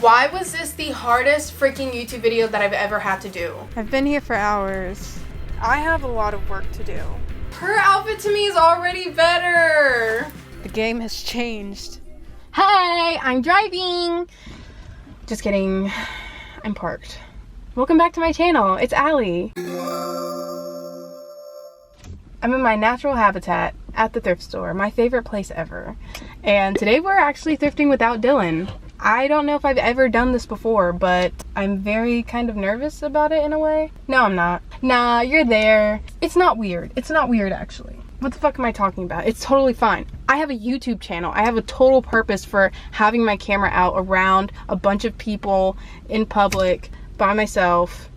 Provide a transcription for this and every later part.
Why was this the hardest freaking YouTube video that I've ever had to do? I've been here for hours. I have a lot of work to do. Her outfit to me is already better. The game has changed. Hey, I'm driving. Just kidding. I'm parked. Welcome back to my channel. It's Allie. I'm in my natural habitat at the thrift store, my favorite place ever. And today we're actually thrifting without Dylan. I don't know if I've ever done this before, but I'm very kind of nervous about it in a way. No, I'm not. Nah, you're there. It's not weird. It's not weird, actually. What the fuck am I talking about? It's totally fine. I have a YouTube channel. I have a total purpose for having my camera out around a bunch of people in public by myself.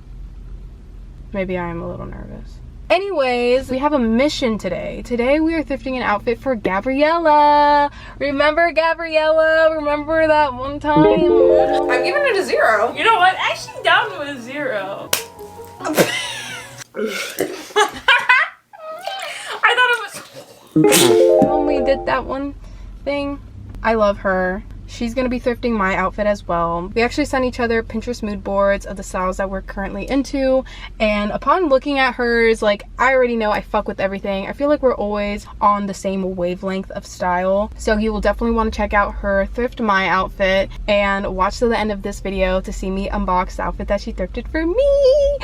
Maybe I am a little nervous. Anyways, we have a mission today. Today we are thrifting an outfit for Gabriella. Remember Gabriella? Remember that one time? I'm giving it a 0. You know what? Actually down to a 0. I thought it was when we did that one thing. I love her. She's gonna be thrifting my outfit as well. We actually sent each other Pinterest mood boards of the styles that we're currently into, and upon looking at hers, like, I already know I fuck with everything. I feel like we're always on the same wavelength of style, so you will definitely want to check out her thrift my outfit and watch to the end of this video to see me unbox the outfit that she thrifted for me.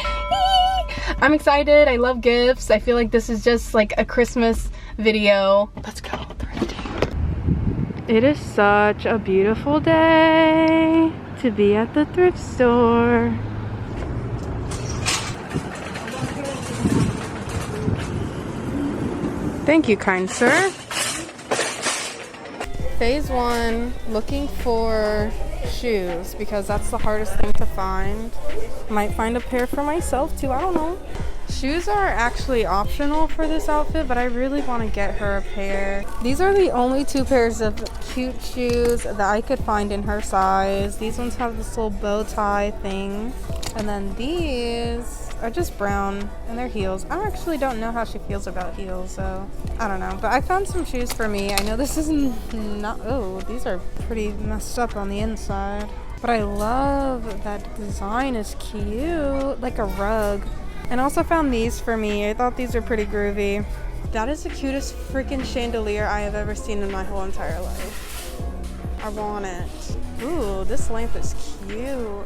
I'm excited. I love gifts. I feel like this is just like a Christmas video. Let's go thrifting. It is such a beautiful day to be at the thrift store. Thank you, kind sir. Phase 1, looking for shoes because that's the hardest thing to find. Might find a pair for myself too, I don't know. Shoes are actually optional for this outfit, but I really want to get her a pair. These are the only 2 pairs of cute shoes that I could find in her size. These ones have this little bow tie thing. And then these are just brown and they're heels. I actually don't know how she feels about heels, so I don't know. But I found some shoes for me. I know this is not, oh, these are pretty messed up on the inside. But I love that design is cute, like a rug. And I also found these for me. I thought these were pretty groovy. That is the cutest freaking chandelier I have ever seen in my whole entire life. I want it. Ooh, this lamp is cute.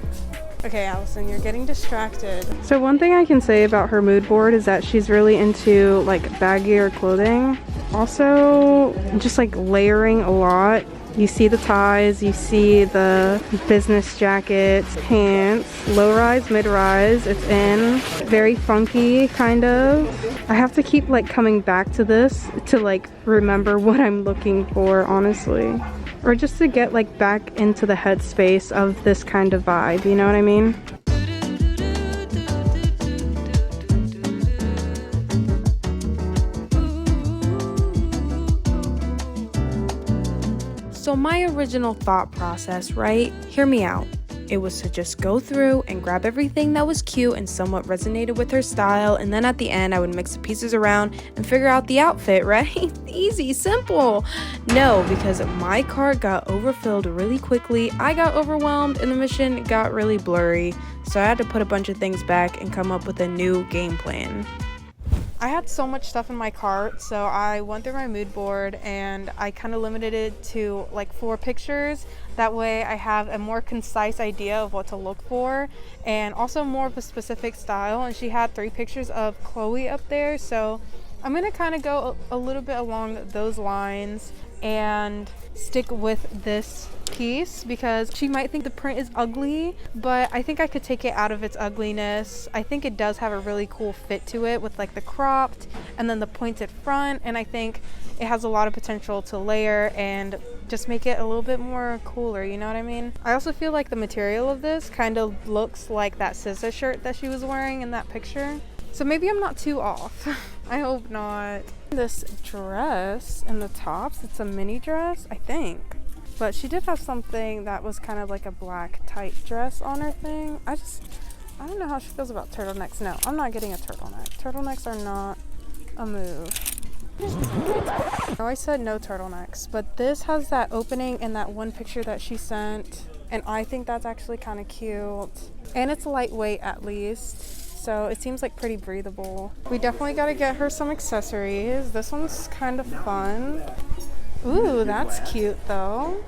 Okay, Allison, you're getting distracted. So one thing I can say about her mood board is that she's really into like baggier clothing. Also, just like layering a lot. You see the ties, you see the business jackets, pants, low rise, mid rise, it's in. Very funky, kind of. I have to keep like coming back to this to like remember what I'm looking for, honestly. Or just to get like back into the headspace of this kind of vibe, you know what I mean? So my original thought process, right? Hear me out. It was to just go through and grab everything that was cute and somewhat resonated with her style, and then at the end I would mix the pieces around and figure out the outfit, right? Easy, simple. No, because my cart got overfilled really quickly, I got overwhelmed, and the mission got really blurry, so I had to put a bunch of things back and come up with a new game plan. I had so much stuff in my cart, so I went through my mood board and I kind of limited it to like 4 pictures. That way I have a more concise idea of what to look for and also more of a specific style. And she had 3 pictures of Chloe up there, so I'm gonna kind of go a little bit along those lines and stick with this piece because she might think the print is ugly, but I think I could take it out of its ugliness. I think it does have a really cool fit to it with like the cropped and then the pointed front, and I think it has a lot of potential to layer and just make it a little bit more cooler, you know what I mean? I also feel like the material of this kind of looks like that scissor shirt that she was wearing in that picture. So maybe I'm not too off. I hope not. This dress in the tops, it's a mini dress, I think. But she did have something that was kind of like a black tight dress on her thing. I don't know how she feels about turtlenecks. No, I'm not getting a turtleneck. Turtlenecks are not a move. No, I said no turtlenecks, but this has that opening in that one picture that she sent. And I think that's actually kind of cute. And it's lightweight at least. So it seems like pretty breathable. We definitely got to get her some accessories. This one's kind of fun. Ooh, that's cute though.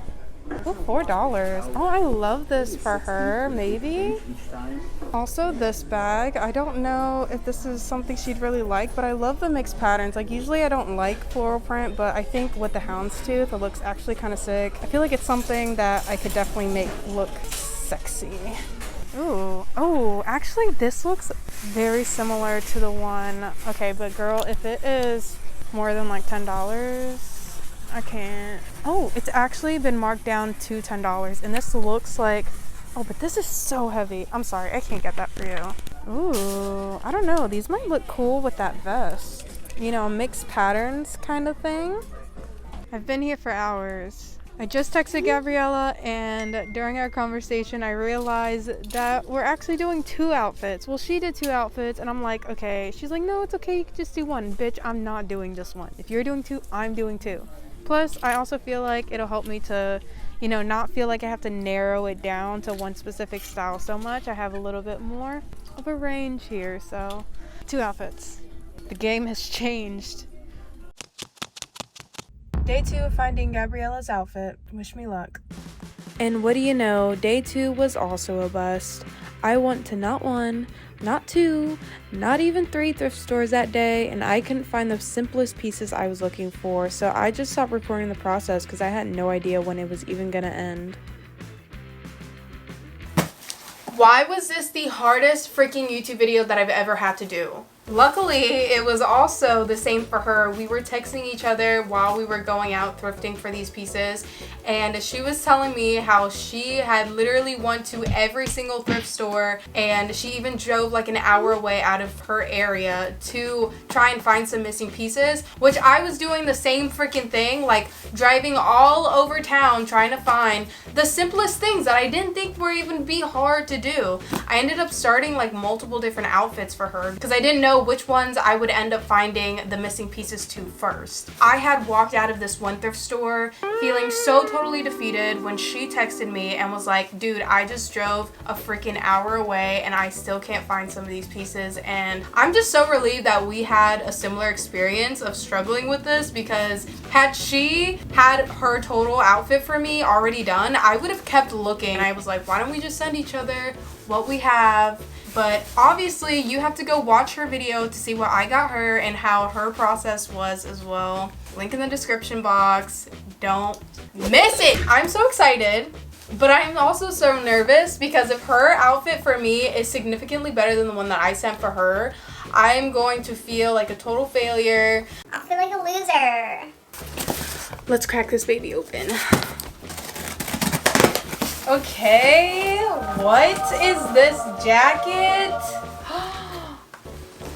Oh, $4. Oh, I love this for her, maybe. Also this bag, I don't know if this is something she'd really like, but I love the mixed patterns. Like usually I don't like floral print, but I think with the houndstooth, it looks actually kind of sick. I feel like it's something that I could definitely make look sexy. Ooh, oh, actually this looks very similar to the one. Okay, but girl, if it is more than like $10, I can't. Oh, it's actually been marked down to $10, and this looks like, oh, but this is so heavy. I'm sorry, I can't get that for you. Ooh, I don't know. These might look cool with that vest. You know, mixed patterns kind of thing. I've been here for hours. I just texted Gabriella, and during our conversation, I realized that we're actually doing 2 outfits. Well, she did 2 outfits, and I'm like, okay. She's like, no, it's okay. You can just do 1. Bitch, I'm not doing just 1. If you're doing 2, I'm doing 2. Plus, I also feel like it'll help me to, you know, not feel like I have to narrow it down to one specific style so much. I have a little bit more of a range here, so 2 outfits. The game has changed. Day 2 of finding Gabriella's outfit. Wish me luck. And what do you know, day 2 was also a bust. I went to not 1, not 2, not even 3 thrift stores that day, and I couldn't find the simplest pieces I was looking for, so I just stopped recording the process because I had no idea when it was even gonna end. Why was this the hardest freaking YouTube video that I've ever had to do? Luckily, it was also the same for her. We were texting each other while we were going out thrifting for these pieces, and she was telling me how she had literally went to every single thrift store, and she even drove like an hour away out of her area to try and find some missing pieces, which I was doing the same freaking thing, like driving all over town trying to find the simplest things that I didn't think were even be hard to do. I ended up starting like multiple different outfits for her because I didn't know which ones I would end up finding the missing pieces to first. I had walked out of this one thrift store feeling so totally defeated when she texted me and was like, dude, I just drove a freaking hour away and I still can't find some of these pieces. And I'm just so relieved that we had a similar experience of struggling with this, because had she had her total outfit for me already done, I would have kept looking. I was like, why don't we just send each other what we have? But obviously you have to go watch her video to see what I got her and how her process was as well. Link in the description box. Don't miss it. I'm so excited, but I'm also so nervous because if her outfit for me is significantly better than the one that I sent for her, I'm going to feel like a total failure. I feel like a loser. Let's crack this baby open. Okay, what is this jacket?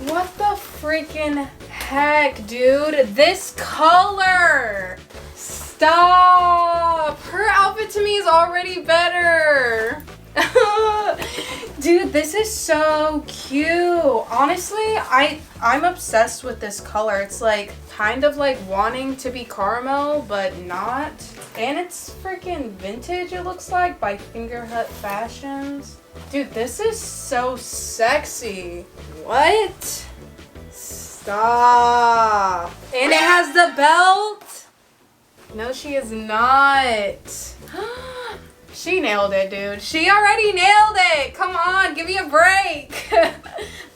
What the freaking heck, dude? This color! Stop! Her outfit to me is already better. Dude, this is so cute. Honestly, I'm obsessed with this color. It's like kind of like wanting to be caramel, but not. And it's freaking vintage, it looks like, by Fingerhut Fashions. Dude, this is so sexy. What? Stop. And it has the belt. No, she is not. She nailed it, dude. She already nailed it. Come on, give me a break.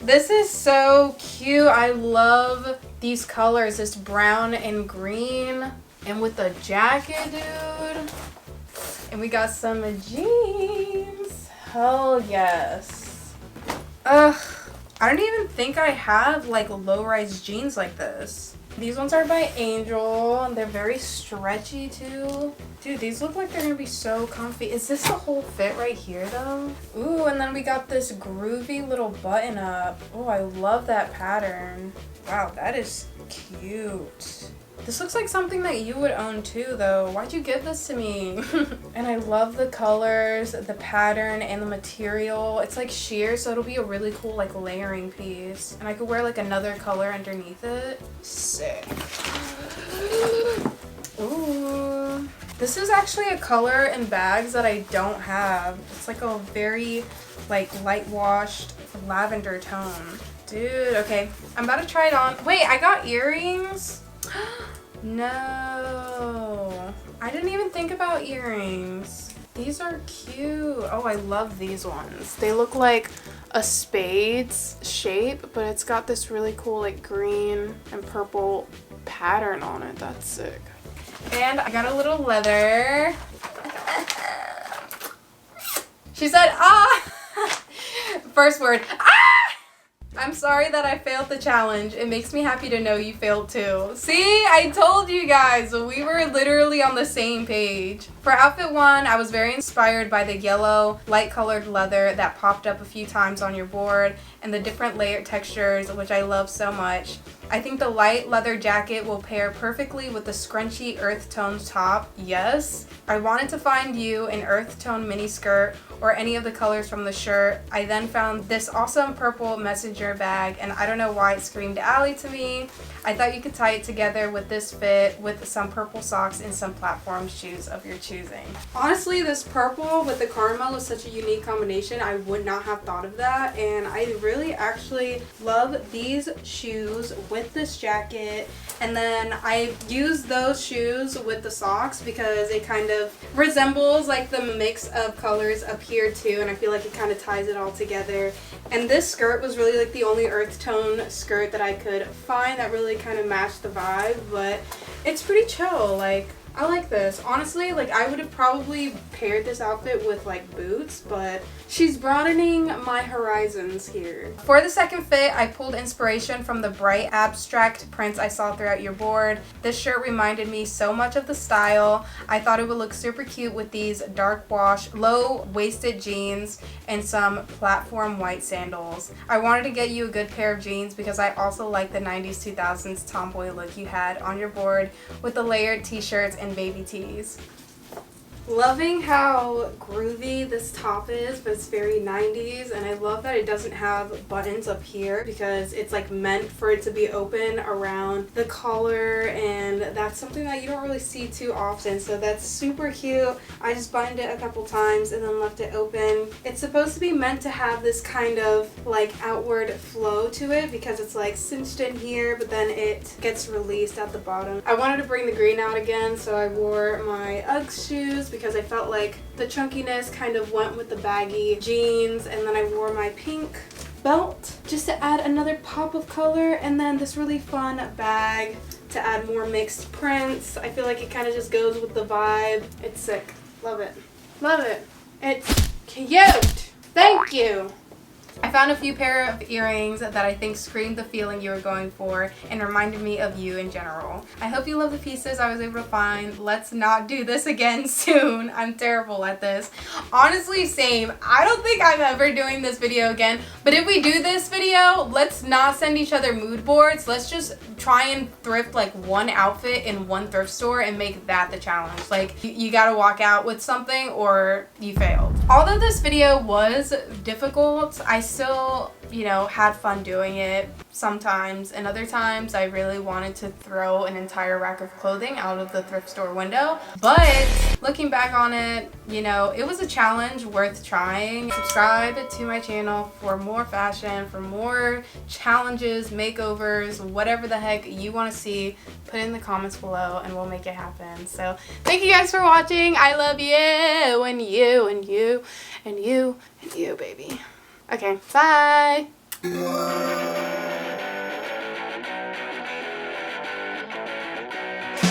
This is so cute. I love these colors, this brown and green. And with the jacket, dude. And we got some jeans. Hell yes. Ugh. I don't even think I have like low-rise jeans like this. These ones are by Angel, and they're very stretchy too. Dude, these look like they're gonna be so comfy. Is this the whole fit right here though? Ooh, and then we got this groovy little button up. Oh, I love that pattern. Wow, that is cute. This looks like something that you would own too though. Why'd you give this to me? And I love the colors, the pattern, and the material. It's like sheer, so it'll be a really cool like layering piece. And I could wear like another color underneath it. Sick. Ooh. This is actually a color in bags that I don't have. It's like a very like light washed lavender tone. Dude, okay. I'm about to try it on. Wait, I got earrings? No. I didn't even think about earrings. These are cute. Oh, I love these ones. They look like a spades shape, but it's got this really cool like green and purple pattern on it. That's sick. And I got a little leather. She said, ah! First word, ah! I'm sorry that I failed the challenge. It makes me happy to know you failed too. See, I told you guys, we were literally on the same page. For outfit 1, I was very inspired by the yellow, light colored leather that popped up a few times on your board and the different layered textures, which I love so much. I think the light leather jacket will pair perfectly with the scrunchy earth tone top. Yes. I wanted to find you an earth tone mini skirt or any of the colors from the shirt. I then found this awesome purple messenger bag, and I don't know why it screamed Allie to me. I thought you could tie it together with this fit with some purple socks and some platform shoes of your choosing. Honestly, this purple with the caramel is such a unique combination. I would not have thought of that, and I really actually love these shoes with this jacket. And then I use those shoes with the socks because it kind of resembles like the mix of colors up here too, and I feel like it kind of ties it all together. And this skirt was really like the only earth tone skirt that I could find that really kind of matched the vibe, but it's pretty chill. Like, I like this. Honestly, like I would have probably paired this outfit with like boots, but she's broadening my horizons here. For the second fit, I pulled inspiration from the bright abstract prints I saw throughout your board. This shirt reminded me so much of the style. I thought it would look super cute with these dark wash, low-waisted jeans and some platform white sandals. I wanted to get you a good pair of jeans because I also like the 90s 2000s tomboy look you had on your board with the layered t-shirts and baby tees. Loving how groovy this top is, but it's very 90s, and I love that it doesn't have buttons up here because it's like meant for it to be open around the collar, and that's something that you don't really see too often, so that's super cute. I just buttoned it a couple times and then left it open. It's supposed to be meant to have this kind of like outward flow to it because it's like cinched in here, but then it gets released at the bottom. I wanted to bring the green out again, so I wore my Uggs shoes because I felt like the chunkiness kind of went with the baggy jeans, and then I wore my pink belt just to add another pop of color, and then this really fun bag to add more mixed prints. I feel like it kind of just goes with the vibe. It's sick. Love it. Love it. It's cute. Thank you. I found a few pair of earrings that I think screamed the feeling you were going for and reminded me of you in general. I hope you love the pieces I was able to find. Let's not do this again soon. I'm terrible at this. Honestly, same. I don't think I'm ever doing this video again, but if we do this video, let's not send each other mood boards. Let's just try and thrift like one outfit in one thrift store and make that the challenge. Like, you gotta walk out with something or you failed. Although this video was difficult, I still, you know, had fun doing it sometimes, and other times I really wanted to throw an entire rack of clothing out of the thrift store window. But looking back on it, you know, it was a challenge worth trying. Subscribe to my channel for more fashion, for more challenges, makeovers, whatever the heck you want to see. Put it in the comments below and we'll make it happen. So thank you guys for watching. I love you and you and you and you and you, baby. Okay, bye.